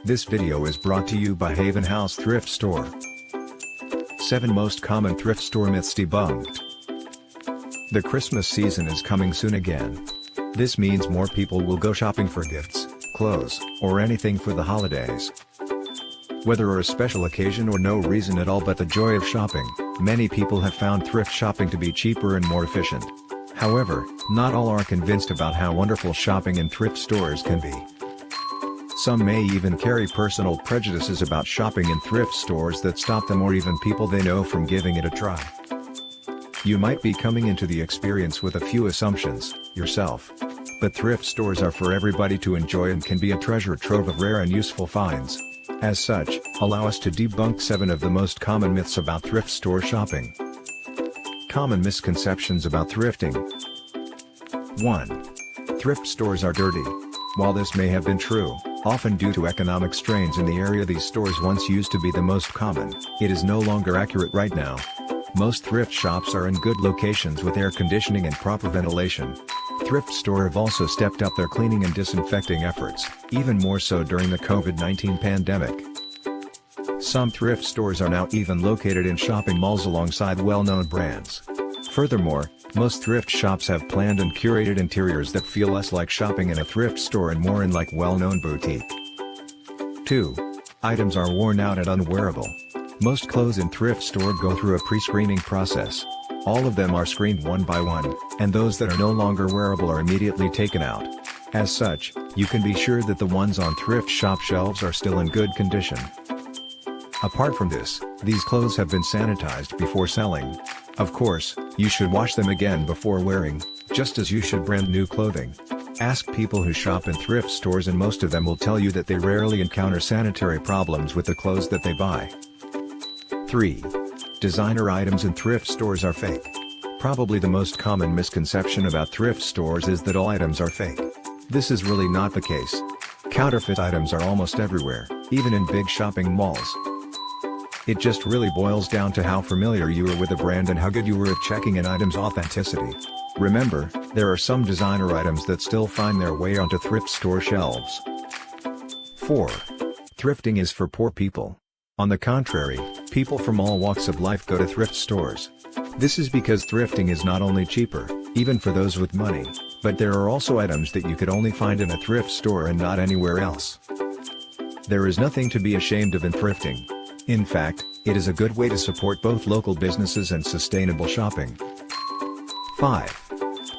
This video is brought to you by Haven House Thrift Store. 7 Most Common Thrift Store Myths Debunked. The Christmas season is coming soon again. This means more people will go shopping for gifts, clothes, or anything for the holidays. Whether a special occasion or no reason at all but the joy of shopping, many people have found thrift shopping to be cheaper and more efficient. However, not all are convinced about how wonderful shopping in thrift stores can be. Some may even carry personal prejudices about shopping in thrift stores that stop them or even people they know from giving it a try. You might be coming into the experience with a few assumptions, yourself. But thrift stores are for everybody to enjoy and can be a treasure trove of rare and useful finds. As such, allow us to debunk 7 of the most common myths about thrift store shopping. Common misconceptions about thrifting. 1. Thrift stores are dirty. While this may have been true, often due to economic strains in the area these stores once used to be the most common, it is no longer accurate right now. Most thrift shops are in good locations with air conditioning and proper ventilation. Thrift stores have also stepped up their cleaning and disinfecting efforts, even more so during the COVID-19 pandemic. Some thrift stores are now even located in shopping malls alongside well-known brands. Furthermore, most thrift shops have planned and curated interiors that feel less like shopping in a thrift store and more in like well-known boutique. 2. Items are worn out and unwearable. Most clothes in thrift store go through a pre-screening process. All of them are screened one by one, and those that are no longer wearable are immediately taken out. As such, you can be sure that the ones on thrift shop shelves are still in good condition. Apart from this, these clothes have been sanitized before selling. Of course, you should wash them again before wearing, just as you should brand new clothing. Ask people who shop in thrift stores and most of them will tell you that they rarely encounter sanitary problems with the clothes that they buy. 3. Designer items in thrift stores are fake. Probably the most common misconception about thrift stores is that all items are fake. This is really not the case. Counterfeit items are almost everywhere, even in big shopping malls. It just really boils down to how familiar you are with the brand and how good you are at checking an item's authenticity. Remember, there are some designer items that still find their way onto thrift store shelves. 4. Thrifting is for poor people. On the contrary, people from all walks of life go to thrift stores. This is because thrifting is not only cheaper, even for those with money, but there are also items that you could only find in a thrift store and not anywhere else. There is nothing to be ashamed of in thrifting. In fact, it is a good way to support both local businesses and sustainable shopping. 5.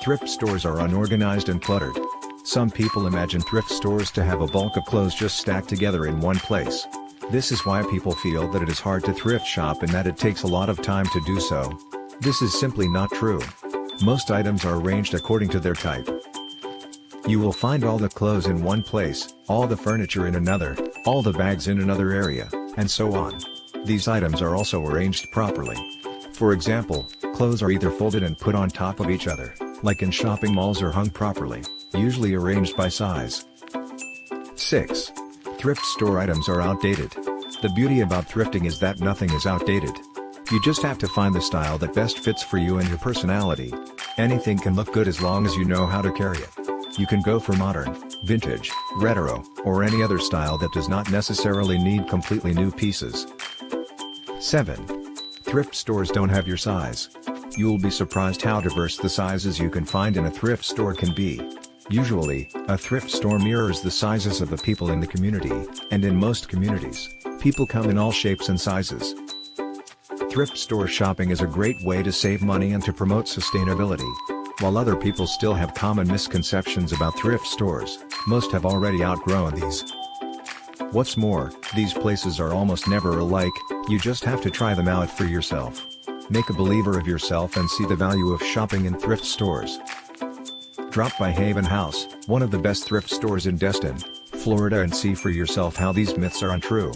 Thrift stores are unorganized and cluttered. Some people imagine thrift stores to have a bulk of clothes just stacked together in one place. This is why people feel that it is hard to thrift shop and that it takes a lot of time to do so. This is simply not true. Most items are arranged according to their type. You will find all the clothes in one place, all the furniture in another, all the bags in another area, and so on. These items are also arranged properly. For example, clothes are either folded and put on top of each other, like in shopping malls, or hung properly, usually arranged by size. 6. Thrift store items are outdated. The beauty about thrifting is that nothing is outdated. You just have to find the style that best fits for you and your personality. Anything can look good as long as you know how to carry it. You can go for modern, vintage, retro, or any other style that does not necessarily need completely new pieces. 7. Thrift stores don't have your size. You'll be surprised how diverse the sizes you can find in a thrift store can be. Usually, a thrift store mirrors the sizes of the people in the community, and in most communities, people come in all shapes and sizes. Thrift store shopping is a great way to save money and to promote sustainability. While other people still have common misconceptions about thrift stores, most have already outgrown these. What's more, these places are almost never alike, you just have to try them out for yourself. Make a believer of yourself and see the value of shopping in thrift stores. Drop by Haven House, one of the best thrift stores in Destin, Florida, and see for yourself how these myths are untrue.